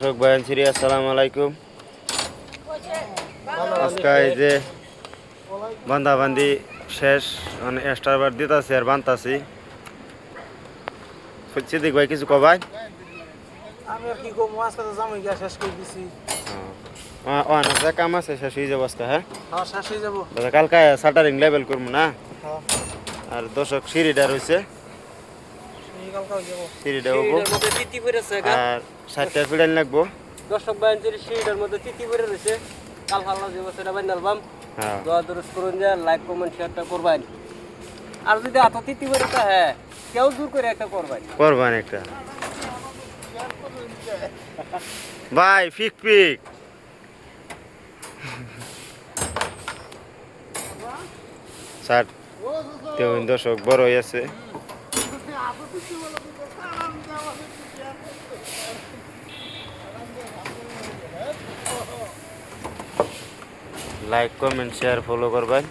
আসসালামু আলাইকুম। আজকে এই যে বান্দাবান্দি শেষ, মানে এক্সট্রাবার দিতেছি আর বানতাছি। সিদ্দিক ভাই কিছু কবাই? আমি আর কি করবো, আজকে তো জামাই গিয়া শেষ করে দিছি। কাম আছে, শেষ হয়ে যাবো আজকে। হ্যাঁ, হ্যাঁ শেষ হয়ে যাবো। কালকে শাটারিং লেভেল করবো না। হ্যাঁ আর দর্শক সিঁড়িটা রয়েছে, এই কালকে হয়ে যাবো। সিঁড়িটা হবো সিঁড়িটার মধ্যে তিতি পড়েছে গা। আর 60টা ফিডাইন লাগবো। দর্শক বাহিনীর সিঁড়িটার মধ্যে তিতি পড়ে রয়েছে। কাল হাল্লা যে সেটা বাইন আলবাম হ্যাঁ, দোয়া দরজ করুন, যে লাইক কমেন্ট শেয়ারটা করবেন। আর যদি এত তিতি পড়ে তা হ্যাঁ কেউ দূর করে একটা করবেন। করবান একটা ভাই ফিক পিক। ষাট দর্শক বড় হয়ে আছে। লাইক কমেন্ট শেয়ার ফলো করবেন।